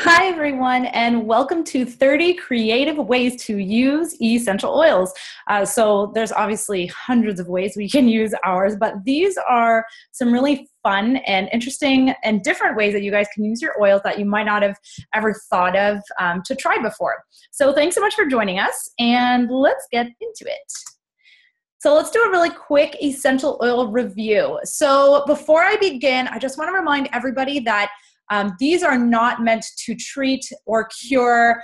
Hi, everyone, and welcome to 30 creative ways to use essential oils. So there's obviously hundreds of ways we can use ours, but these are some really fun and interesting and different ways that you guys can use your oils that you might not have ever thought of to try before. So thanks so much for joining us, and let's get into it. So let's do a really quick essential oil review. So before I begin, I just want to remind everybody that these are not meant to treat or cure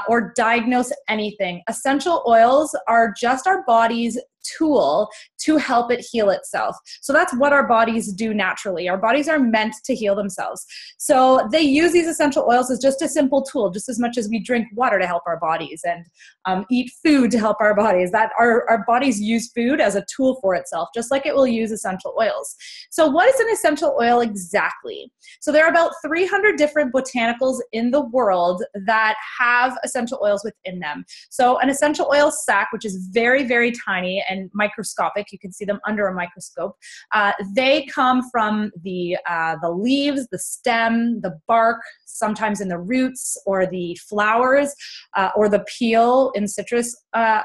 or diagnose anything. Essential oils are just our body's tool to help it heal itself. So that's what our bodies do naturally. Our bodies are meant to heal themselves. So they use these essential oils as just a simple tool, just as much as we drink water to help our bodies and eat food to help our bodies. That our bodies use food as a tool for itself, just like it will use essential oils. So what is an essential oil exactly? So there are about 300 different botanicals in the world that have essential oils within them. So an essential oil sac, which is very, very tiny and microscopic, you can see them under a microscope. They come from the leaves, the stem, the bark, sometimes in the roots or the flowers or the peel in citrus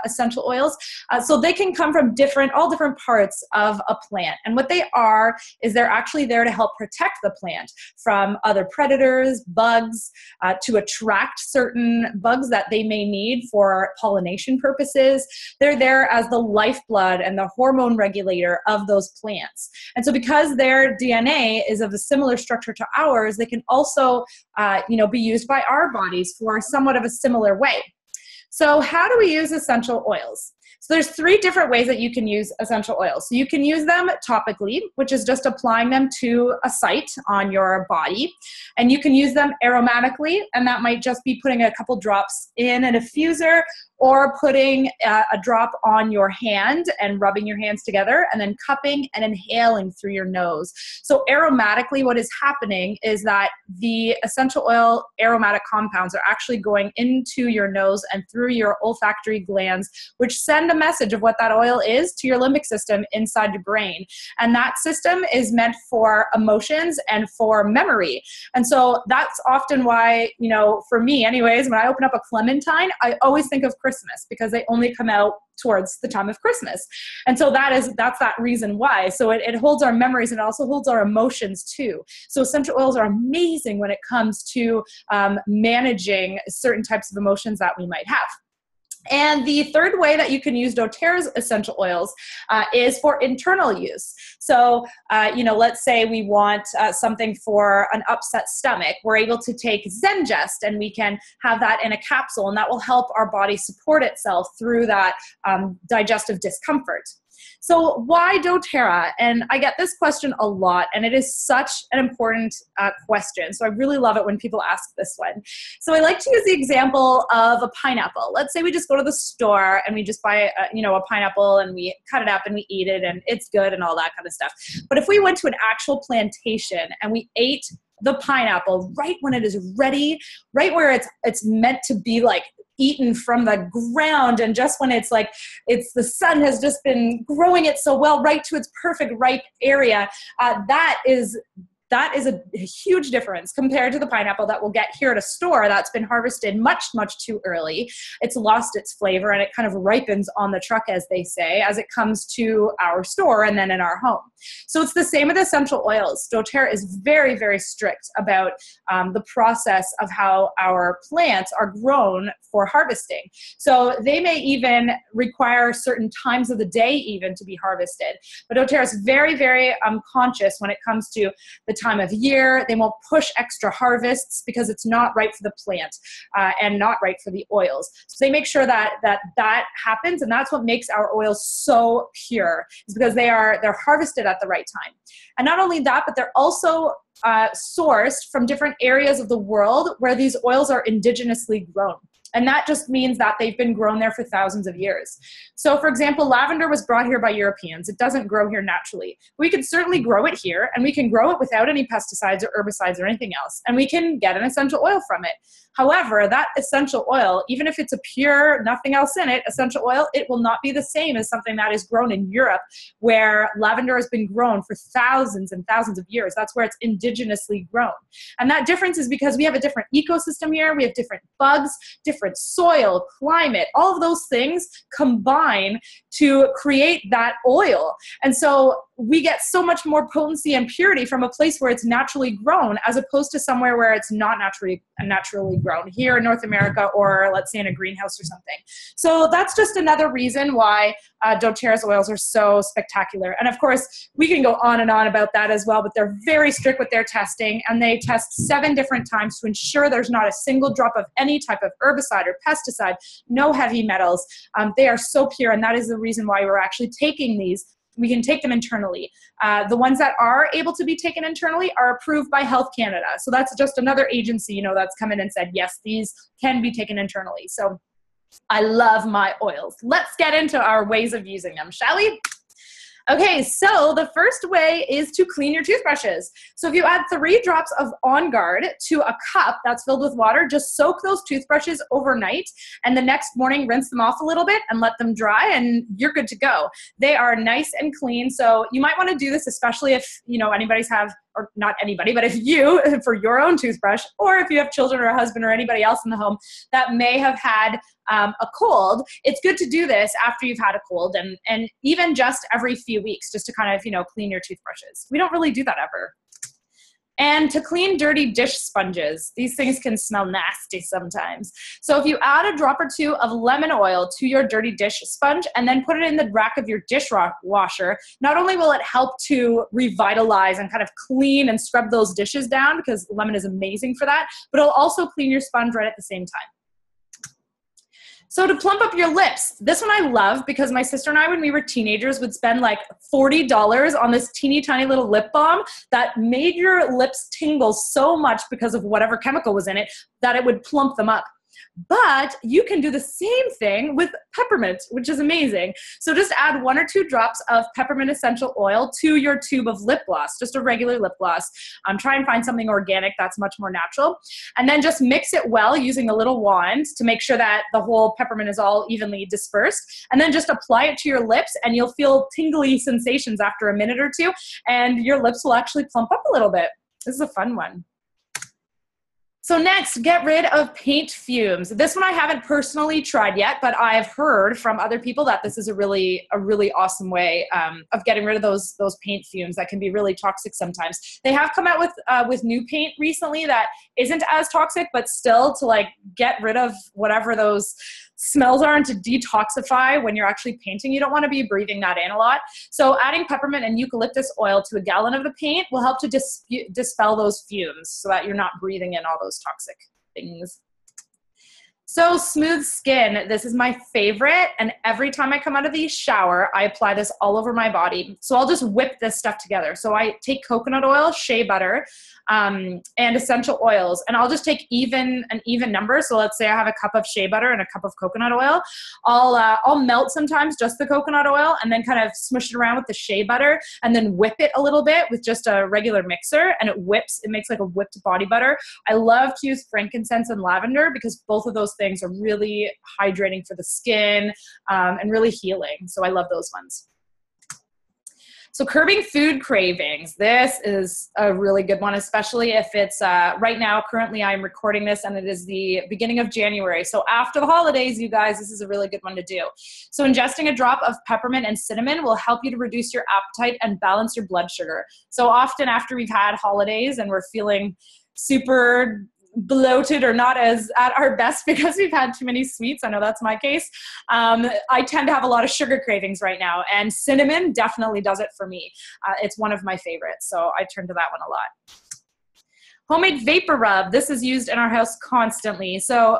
essential oils. So they can come from all different parts of a plant. And what they are is they're actually there to help protect the plant from other predators, bugs, to attract certain bugs that they may need for pollination purposes. They're there as the lifeblood and the hormone regulator of those plants. And so because their DNA is of a similar structure to ours, they can also be used by our bodies for somewhat of a similar way. So how do we use essential oils? So there's 3 different ways that you can use essential oils. So you can use them topically, which is just applying them to a site on your body. And you can use them aromatically, and that might just be putting a couple drops in a diffuser or putting a drop on your hand and rubbing your hands together and then cupping and inhaling through your nose. So aromatically, what is happening is that the essential oil aromatic compounds are actually going into your nose and through your olfactory glands, which send a message of what that oil is to your limbic system inside your brain. And that system is meant for emotions and for memory. And so that's often why, for me anyways, when I open up a clementine, I always think of Christmas because they only come out towards the time of Christmas. And so that's that reason why. So it holds our memories and it also holds our emotions too. So essential oils are amazing when it comes to managing certain types of emotions that we might have. And the third way that you can use doTERRA's essential oils is for internal use. So, let's say we want something for an upset stomach. We're able to take Zengest and we can have that in a capsule, and that will help our body support itself through that digestive discomfort. So why doTERRA? And I get this question a lot, and it is such an important question. So I really love it when people ask this one. So I like to use the example of a pineapple. Let's say we just go to the store and we just buy a pineapple and we cut it up and we eat it and it's good and all that kind of stuff. But if we went to an actual plantation and we ate the pineapple right when it is ready, right where it's meant to be like eaten from the ground, and just when it's the sun has just been growing it so well right to its perfect ripe area, that is a huge difference compared to the pineapple that we'll get here at a store that's been harvested much, much too early. It's lost its flavor and it kind of ripens on the truck, as they say, as it comes to our store and then in our home. So it's the same with essential oils. doTERRA is very, very strict about the process of how our plants are grown for harvesting. So they may even require certain times of the day even to be harvested. But doTERRA is very, very conscious when it comes to the time of year. They won't push extra harvests because it's not right for the plant and not right for the oils. So they make sure that happens, and that's what makes our oils so pure, is because they're harvested at the right time. And not only that, but they're also sourced from different areas of the world where these oils are indigenously grown. And that just means that they've been grown there for thousands of years. So for example, lavender was brought here by Europeans. It doesn't grow here naturally. We can certainly grow it here, and we can grow it without any pesticides or herbicides or anything else. And we can get an essential oil from it. However, that essential oil, even if it's a pure, nothing else in it, essential oil, it will not be the same as something that is grown in Europe, where lavender has been grown for thousands and thousands of years. That's where it's indigenously grown. And that difference is because we have a different ecosystem here. We have different bugs, different soil, climate, all of those things combine to create that oil. And so we get so much more potency and purity from a place where it's naturally grown, as opposed to somewhere where it's not naturally grown, here in North America, or let's say in a greenhouse or something. So that's just another reason why doTERRA's oils are so spectacular. And of course, we can go on and on about that as well, but they're very strict with their testing, and they test 7 different times to ensure there's not a single drop of any type of herbicide or pesticide, no heavy metals. They are so pure, and that is the reason why we're actually taking these. We can take them internally. The ones that are able to be taken internally are approved by Health Canada. So that's just another agency, that's come in and said, yes, these can be taken internally. So I love my oils. Let's get into our ways of using them, shall we? Okay, so the first way is to clean your toothbrushes. So if you add 3 drops of On Guard to a cup that's filled with water, just soak those toothbrushes overnight, and the next morning rinse them off a little bit and let them dry, and you're good to go. They are nice and clean. So you might want to do this, especially if anybody's have, or not anybody, but if you, for your own toothbrush, or if you have children or a husband or anybody else in the home that may have had a cold, it's good to do this after you've had a cold, and even just every few weeks, just to kind of, clean your toothbrushes. We don't really do that ever. And to clean dirty dish sponges, these things can smell nasty sometimes. So if you add a drop or 2 of lemon oil to your dirty dish sponge and then put it in the rack of your dishwasher, not only will it help to revitalize and kind of clean and scrub those dishes down, because lemon is amazing for that, but it'll also clean your sponge right at the same time. So to plump up your lips, this one I love, because my sister and I, when we were teenagers, would spend like $40 on this teeny tiny little lip balm that made your lips tingle so much because of whatever chemical was in it that it would plump them up. But you can do the same thing with peppermint, which is amazing. So just add 1 or 2 drops of peppermint essential oil to your tube of lip gloss, just a regular lip gloss. Try and find something organic that's much more natural. And then just mix it well using a little wand to make sure that the whole peppermint is all evenly dispersed. And then just apply it to your lips, and you'll feel tingly sensations after a minute or 2, and your lips will actually plump up a little bit. This is a fun one. So next, get rid of paint fumes. This one I haven't personally tried yet, but I've heard from other people that this is a really awesome way of getting rid of those paint fumes that can be really toxic sometimes. They have come out with new paint recently that isn't as toxic, but still to like get rid of whatever those smells are and to detoxify when you're actually painting. You don't want to be breathing that in a lot. So adding peppermint and eucalyptus oil to a gallon of the paint will help to dispel those fumes so that you're not breathing in all those toxic things. So smooth skin, this is my favorite, and every time I come out of the shower, I apply this all over my body. So I'll just whip this stuff together. So I take coconut oil, shea butter, and essential oils, and I'll just take an even number. So let's say I have a cup of shea butter and a cup of coconut oil. I'll melt sometimes just the coconut oil and then kind of smush it around with the shea butter and then whip it a little bit with just a regular mixer, and it makes like a whipped body butter. I love to use frankincense and lavender because both of those things are really hydrating for the skin and really healing. So I love those ones. So curbing food cravings. This is a really good one, especially if it's right now, currently I'm recording this and it is the beginning of January. So after the holidays, you guys, this is a really good one to do. So ingesting a drop of peppermint and cinnamon will help you to reduce your appetite and balance your blood sugar. So often after we've had holidays and we're feeling super bloated or not as at our best because we've had too many sweets, I know that's my case, I tend to have a lot of sugar cravings right now, and cinnamon definitely does it for me. It's one of my favorites, so I turn to that one a lot. Homemade vapor rub. This is used in our house constantly. So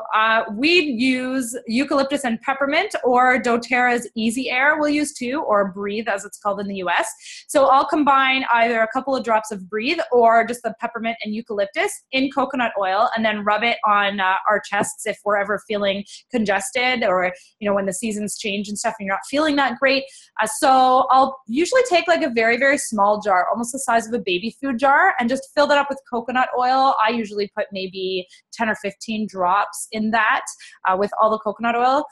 we use eucalyptus and peppermint, or doTERRA's Easy Air we'll use too, or Breathe as it's called in the US. So I'll combine either a couple of drops of Breathe or just the peppermint and eucalyptus in coconut oil, and then rub it on our chests if we're ever feeling congested, or when the seasons change and stuff and you're not feeling that great. So I'll usually take like a very, very small jar, almost the size of a baby food jar, and just fill that up with coconut oil. I usually put maybe 10 or 15 drops in that with all the coconut oil.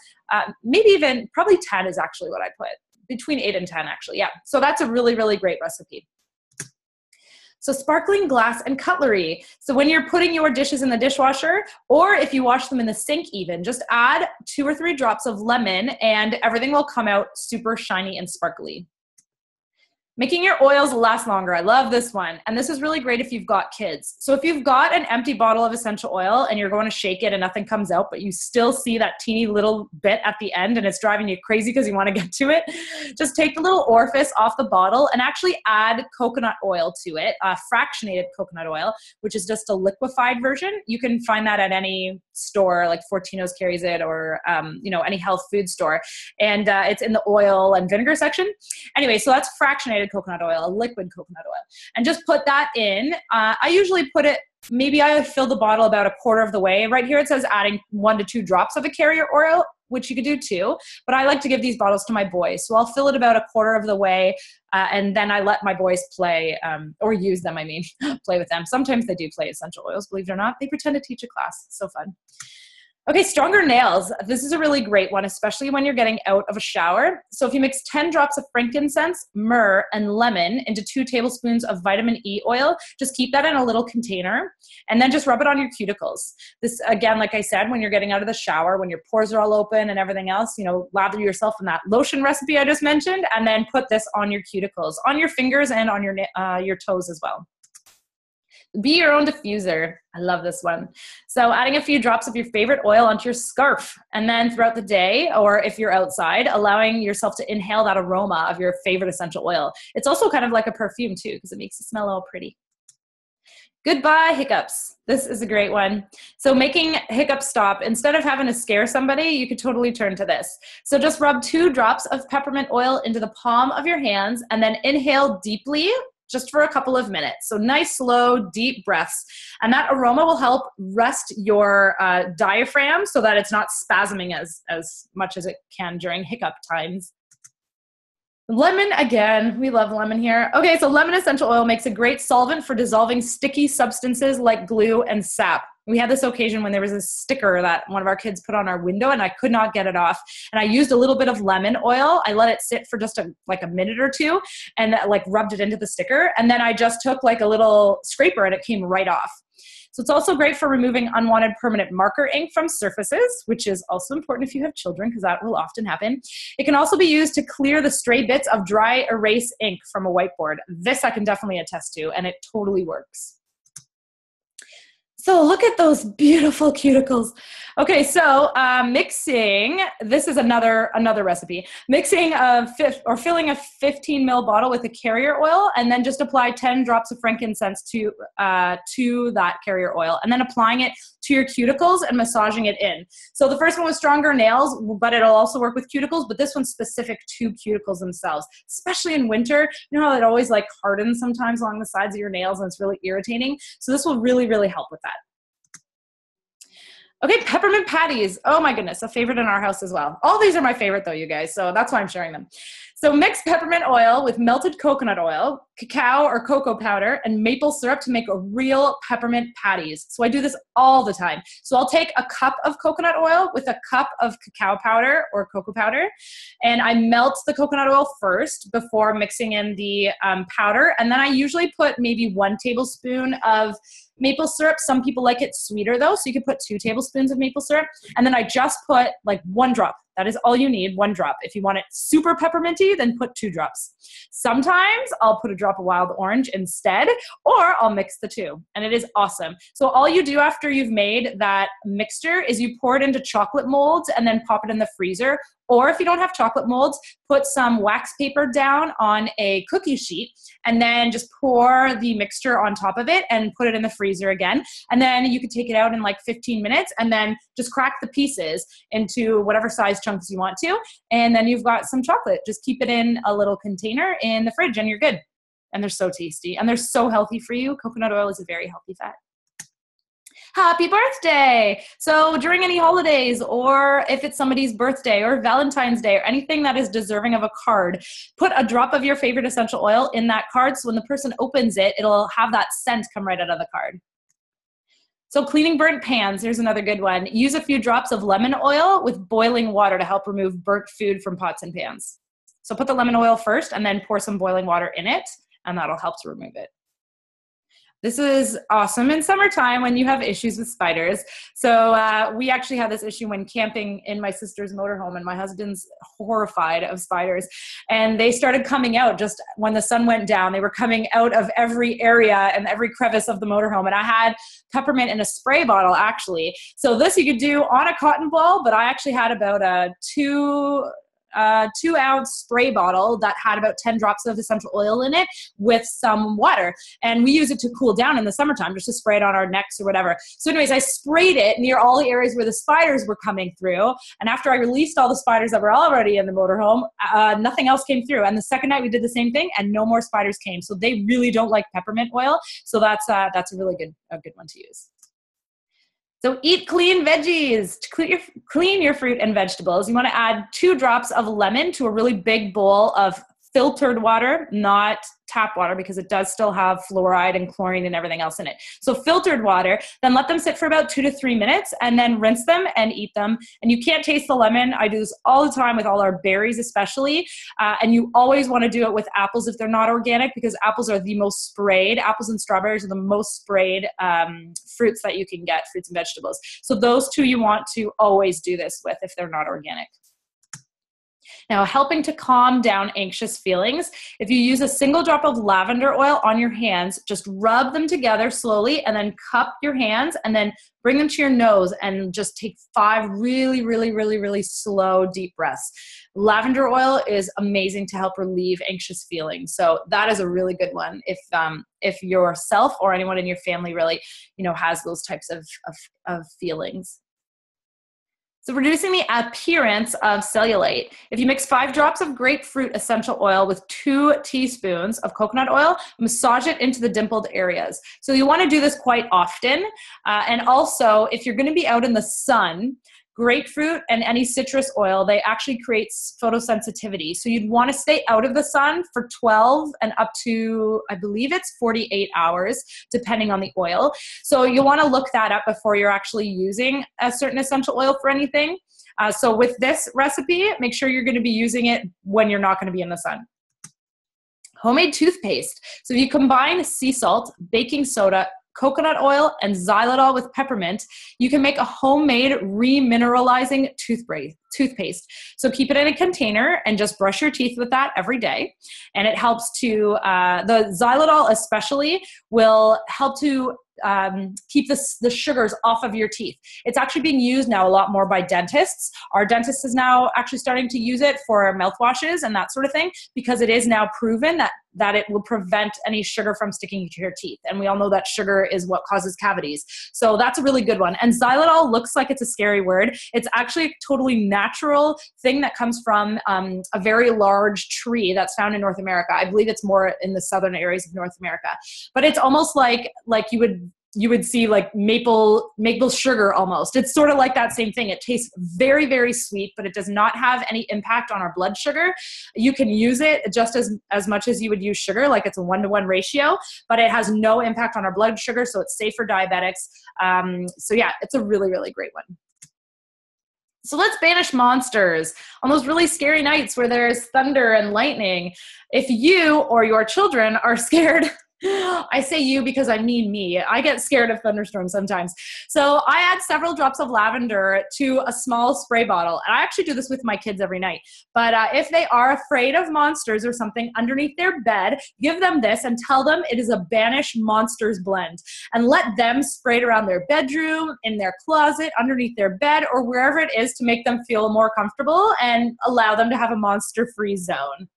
Maybe even, probably 10 is actually what I put. Between 8 and 10 actually, yeah. So that's a really, really great recipe. So sparkling glass and cutlery. So when you're putting your dishes in the dishwasher, or if you wash them in the sink even, just add 2 or 3 drops of lemon and everything will come out super shiny and sparkly. Making your oils last longer. I love this one. And this is really great if you've got kids. So if you've got an empty bottle of essential oil and you're going to shake it and nothing comes out, but you still see that teeny little bit at the end and it's driving you crazy because you want to get to it, just take the little orifice off the bottle and actually add coconut oil to it, fractionated coconut oil, which is just a liquefied version. You can find that at any store, like Fortino's carries it, or any health food store. And it's in the oil and vinegar section. Anyway, so that's fractionated coconut oil, a liquid coconut oil. And just put that in. I usually put it, maybe I fill the bottle about a quarter of the way. Right here it says adding 1 to 2 drops of a carrier oil, which you could do too. But I like to give these bottles to my boys. So I'll fill it about a quarter of the way, and then I let my boys play, or use them, play with them. Sometimes they do play essential oils, believe it or not. They pretend to teach a class. So fun. Okay, stronger nails. This is a really great one, especially when you're getting out of a shower. So if you mix 10 drops of frankincense, myrrh, and lemon into 2 tablespoons of vitamin E oil, just keep that in a little container and then just rub it on your cuticles. This, again, like I said, when you're getting out of the shower, when your pores are all open and everything else, lather yourself in that lotion recipe I just mentioned, and then put this on your cuticles, on your fingers and on your toes as well. Be your own diffuser. I love this one. So adding a few drops of your favorite oil onto your scarf, and then throughout the day, or if you're outside, allowing yourself to inhale that aroma of your favorite essential oil. It's also kind of like a perfume too, because it makes you smell all pretty. Goodbye hiccups. This is a great one. So making hiccups stop, instead of having to scare somebody, you could totally turn to this. So just rub 2 drops of peppermint oil into the palm of your hands and then inhale deeply, just for a couple of minutes. So nice, slow, deep breaths. And that aroma will help rest your diaphragm so that it's not spasming as much as it can during hiccup times. Lemon, again, we love lemon here. Okay, so lemon essential oil makes a great solvent for dissolving sticky substances like glue and sap. We had this occasion when there was a sticker that one of our kids put on our window and I could not get it off. And I used a little bit of lemon oil. I let it sit for just a minute or two and rubbed it into the sticker. And then I just took like a little scraper and it came right off. So it's also great for removing unwanted permanent marker ink from surfaces, which is also important if you have children because that will often happen. It can also be used to clear the stray bits of dry erase ink from a whiteboard. This I can definitely attest to, and it totally works. So look at those beautiful cuticles. Okay, so mixing, this is another recipe. Mixing filling a 15 ml bottle with a carrier oil, and then just apply 10 drops of frankincense to that carrier oil, and then applying it to your cuticles and massaging it in. So the first one was stronger nails, but it'll also work with cuticles, but this one's specific to cuticles themselves, especially in winter. You know how it always hardens sometimes along the sides of your nails and it's really irritating? So this will really, really help with that. Okay, peppermint patties. Oh my goodness, a favorite in our house as well. All these are my favorite though, you guys, so that's why I'm sharing them. So mix peppermint oil with melted coconut oil, cacao or cocoa powder, and maple syrup to make a real peppermint patties. So I do this all the time. So I'll take a cup of coconut oil with a cup of cacao powder or cocoa powder, and I melt the coconut oil first before mixing in the powder, and then I usually put maybe 1 tablespoon of maple syrup. Some people like it sweeter though, so you could put 2 tablespoons of maple syrup, and then I just put 1 drop. That is all you need, 1 drop. If you want it super pepperminty, then put 2 drops. Sometimes I'll put a drop of wild orange instead, or I'll mix the 2, and it is awesome. So all you do after you've made that mixture is you pour it into chocolate molds and then pop it in the freezer, Or if you don't have chocolate molds, put some wax paper down on a cookie sheet and then just pour the mixture on top of it and put it in the freezer again. And then you could take it out in like 15 minutes and then just crack the pieces into whatever size chunks you want to. And then you've got some chocolate. Just keep it in a little container in the fridge and you're good. And they're so tasty and they're so healthy for you. Coconut oil is a very healthy fat. Happy birthday. So during any holidays, or if it's somebody's birthday or Valentine's Day or anything that is deserving of a card, put a drop of your favorite essential oil in that card. So when the person opens it, it'll have that scent come right out of the card. So cleaning burnt pans, here's another good one. Use a few drops of lemon oil with boiling water to help remove burnt food from pots and pans. So put the lemon oil first and then pour some boiling water in it, and that'll help to remove it. This is awesome in summertime when you have issues with spiders. So we actually had this issue when camping in my sister's motorhome, and my husband's horrified of spiders. And they started coming out just when the sun went down. They were coming out of every area and every crevice of the motorhome. And I had peppermint in a spray bottle, actually. So this you could do on a cotton ball, but I actually had about a 2-ounce spray bottle that had about 10 drops of essential oil in it with some water. And we use it to cool down in the summertime, just to spray it on our necks or whatever. So anyways, I sprayed it near all the areas where the spiders were coming through. And after I released all the spiders that were already in the motorhome, nothing else came through. And the second night we did the same thing and no more spiders came. So they really don't like peppermint oil. So that's a really good one to use. So eat clean veggies. To clean your fruit and vegetables, you want to add 2 drops of lemon to a really big bowl of filtered water, not tap water, because it does still have fluoride and chlorine and everything else in it. So filtered water, then let them sit for about 2 to 3 minutes and then rinse them and eat them. And you can't taste the lemon. I do this all the time with all our berries especially. And you always want to do it with apples if they're not organic, because apples are the most sprayed. Apples and strawberries are the most sprayed fruits that you can get, fruits and vegetables. So those 2 you want to always do this with if they're not organic. Now, helping to calm down anxious feelings, if you use a single drop of lavender oil on your hands, just rub them together slowly and then cup your hands and then bring them to your nose and just take 5 really, really, really, really slow, deep breaths. Lavender oil is amazing to help relieve anxious feelings. So that is a really good one if yourself or anyone in your family really, has those types of feelings. So reducing the appearance of cellulite. If you mix 5 drops of grapefruit essential oil with 2 teaspoons of coconut oil, massage it into the dimpled areas. So you want to do this quite often. And also, if you're going to be out in the sun, grapefruit and any citrus oil, they actually create photosensitivity. So you'd want to stay out of the sun for 12 and up to, I believe it's 48 hours, depending on the oil. So you'll want to look that up before you're actually using a certain essential oil for anything. So with this recipe, make sure you're going to be using it when you're not going to be in the sun. Homemade toothpaste. So if you combine sea salt, baking soda, coconut oil, and xylitol with peppermint, you can make a homemade remineralizing toothpaste. So keep it in a container and just brush your teeth with that every day. And it helps to, the xylitol especially will help to keep the sugars off of your teeth. It's actually being used now a lot more by dentists. Our dentist is now actually starting to use it for mouthwashes and that sort of thing, because it is now proven that it will prevent any sugar from sticking to your teeth. And we all know that sugar is what causes cavities. So that's a really good one. And xylitol looks like it's a scary word. It's actually a totally natural thing that comes from a very large tree that's found in North America. I believe it's more in the southern areas of North America. But it's almost like you would see like maple sugar almost. It's sort of like that same thing. It tastes very, very sweet, but it does not have any impact on our blood sugar. You can use it just as much as you would use sugar, like it's a 1-to-1 ratio, but it has no impact on our blood sugar, so it's safe for diabetics. So yeah, it's a really, really great one. So let's banish monsters on those really scary nights where there's thunder and lightning. If you or your children are scared I say you because I mean me. I get scared of thunderstorms sometimes. So I add several drops of lavender to a small spray bottle. And I actually do this with my kids every night. But if they are afraid of monsters or something underneath their bed, give them this and tell them it is a Banish Monsters blend. And let them spray it around their bedroom, in their closet, underneath their bed, or wherever it is to make them feel more comfortable and allow them to have a monster-free zone.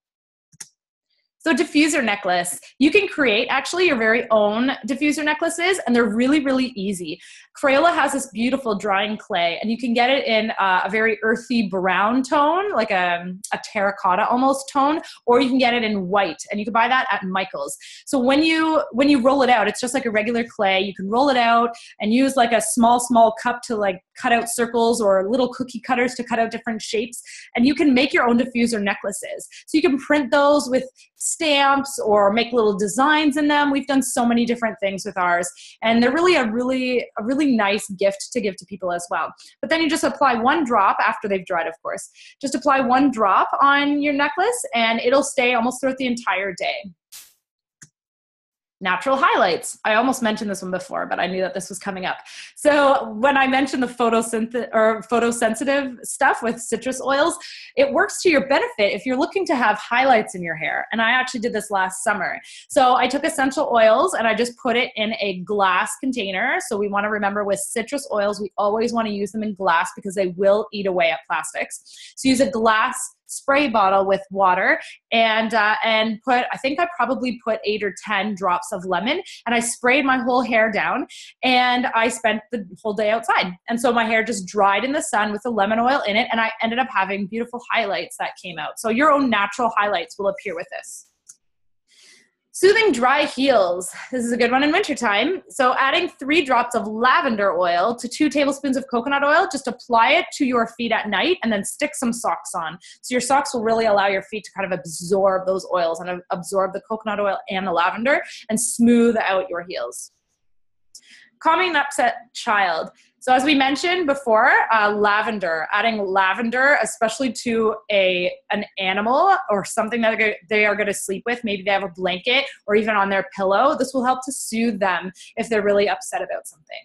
So diffuser necklace, you can create actually your very own diffuser necklaces, and they're really, really easy. Crayola has this beautiful drying clay, and you can get it in a very earthy brown tone, like a terracotta almost tone, or you can get it in white, and you can buy that at Michael's. So when you roll it out, it's just like a regular clay. You can roll it out and use like a small cup to like cut out circles, or little cookie cutters to cut out different shapes, and you can make your own diffuser necklaces. So you can print those with stamps or make little designs in them. We've done so many different things with ours, and they're really a really nice gift to give to people as well. But then you just apply one drop after they've dried, of course. Just apply one drop on your necklace and it'll stay almost throughout the entire day. Natural highlights. I almost mentioned this one before, but I knew that this was coming up. So when I mentioned the photosensitive stuff with citrus oils, it works to your benefit if you're looking to have highlights in your hair. And I actually did this last summer. So I took essential oils and I just put it in a glass container. So we want to remember with citrus oils, we always want to use them in glass because they will eat away at plastics. So use a glass spray bottle with water and put, I think I probably put 8 or 10 drops of lemon, and I sprayed my whole hair down, and I spent the whole day outside. And so my hair just dried in the sun with the lemon oil in it, and I ended up having beautiful highlights that came out. So your own natural highlights will appear with this. Soothing dry heels. This is a good one in wintertime. So adding 3 drops of lavender oil to 2 tablespoons of coconut oil, just apply it to your feet at night and then stick some socks on. So your socks will really allow your feet to kind of absorb those oils and absorb the coconut oil and the lavender and smooth out your heels. Calming an upset child. So as we mentioned before, lavender, adding lavender, especially to an animal or something that they are going to sleep with, maybe they have a blanket or even on their pillow, this will help to soothe them if they're really upset about something.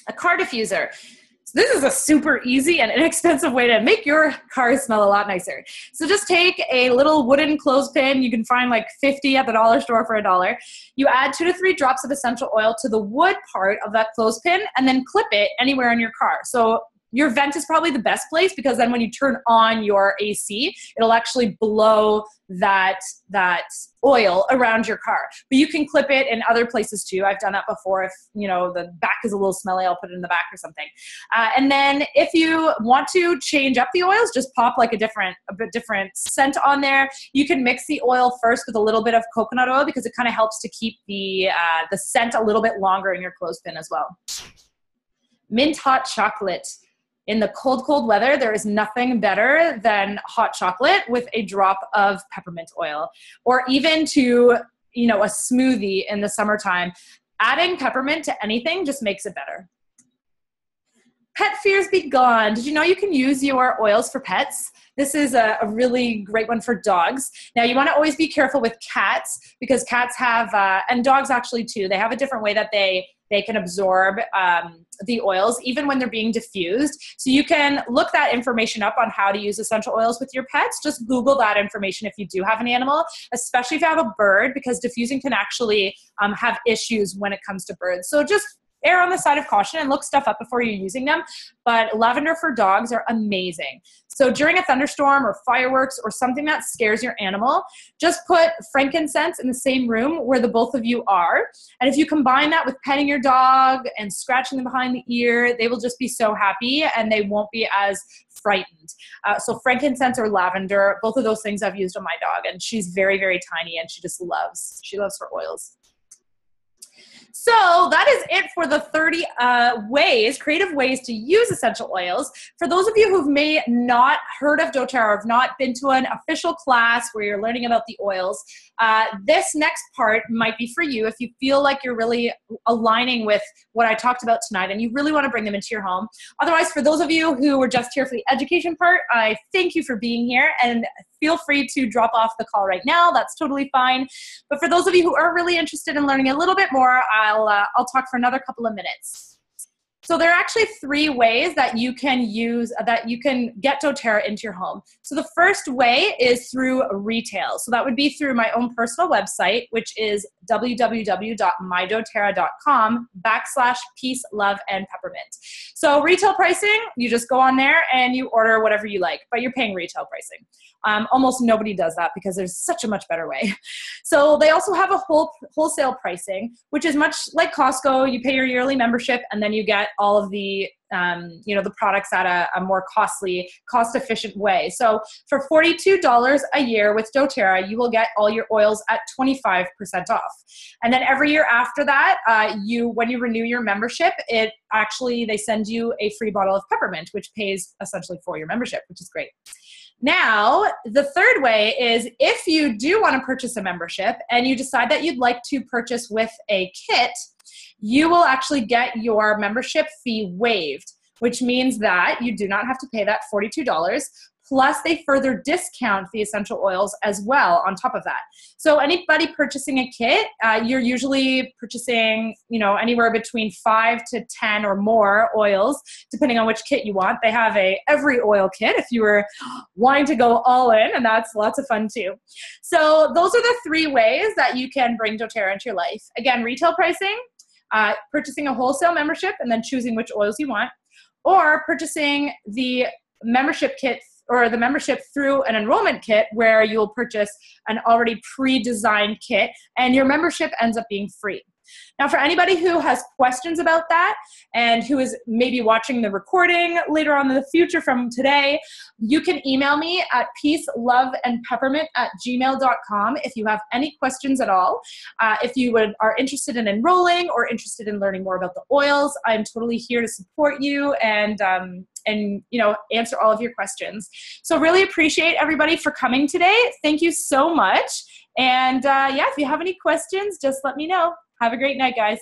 A car diffuser. So this is a super easy and inexpensive way to make your car smell a lot nicer. So just take a little wooden clothespin. You can find like 50 at the dollar store for $1. You add 2 to 3 drops of essential oil to the wood part of that clothespin and then clip it anywhere in your car. So your vent is probably the best place because then when you turn on your AC, it'll actually blow that oil around your car. But you can clip it in other places too. I've done that before. If the back is a little smelly, I'll put it in the back or something. And then if you want to change up the oils, just pop like a bit different scent on there. You can mix the oil first with a little bit of coconut oil because it kind of helps to keep the scent a little bit longer in your clothespin as well. Mint hot chocolate. In the cold weather, there is nothing better than hot chocolate with a drop of peppermint oil, or even to, a smoothie in the summertime. Adding peppermint to anything just makes it better. Pet fears be gone. Did you know you can use your oils for pets? This is a really great one for dogs. Now, you want to always be careful with cats because cats have, and dogs actually too, they have a different way that they can absorb the oils, even when they're being diffused. So you can look that information up on how to use essential oils with your pets. Just Google that information if you do have an animal, especially if you have a bird, because diffusing can actually have issues when it comes to birds. So just err on the side of caution and look stuff up before you're using them. But lavender for dogs are amazing. So during a thunderstorm or fireworks or something that scares your animal, just put frankincense in the same room where the both of you are. And if you combine that with petting your dog and scratching them behind the ear, they will just be so happy and they won't be as frightened. So frankincense or lavender, both of those things I've used on my dog, and she's very, very tiny and she loves her oils. So that is it for the 30 creative ways to use essential oils. For those of you who may not heard of doTERRA or have not been to an official class where you're learning about the oils, this next part might be for you if you feel like you're really aligning with what I talked about tonight and you really want to bring them into your home. Otherwise, for those of you who were just here for the education part, I thank you for being here and feel free to drop off the call right now. That's totally fine. But for those of you who are really interested in learning a little bit more, I'll talk for another couple of minutes. So there are actually 3 ways that you can get doTERRA into your home. So the first way is through retail. So that would be through my own personal website, which is www.mydoterra.com/peace, love, and peppermint. So retail pricing, you just go on there and you order whatever you like, but you're paying retail pricing. Almost nobody does that because there's such a much better way. So they also have a wholesale pricing, which is much like Costco. You pay your yearly membership and then you get all of the the products at a more cost-efficient way. So for $42 a year with doTERRA, you will get all your oils at 25% off. And then every year after that, when you renew your membership, they send you a free bottle of peppermint, which pays essentially for your membership, which is great. Now, the third way is if you do want to purchase a membership and you decide that you'd like to purchase with a kit, you will actually get your membership fee waived, which means that you do not have to pay that $42. Plus, they further discount the essential oils as well on top of that. So anybody purchasing a kit, you're usually purchasing, anywhere between 5 to 10 or more oils, depending on which kit you want. They have a every oil kit if you were wanting to go all in, and that's lots of fun too. So those are the 3 ways that you can bring doTERRA into your life. Again, retail pricing, purchasing a wholesale membership and then choosing which oils you want, or purchasing the membership kit or the membership through an enrollment kit where you'll purchase an already pre-designed kit and your membership ends up being free. Now, for anybody who has questions about that and who is maybe watching the recording later on in the future from today, you can email me at peaceloveandpeppermint@gmail.com if you have any questions at all. If you are interested in enrolling or interested in learning more about the oils, I'm totally here to support you and answer all of your questions. So really appreciate everybody for coming today. Thank you so much. And if you have any questions, just let me know. Have a great night, guys.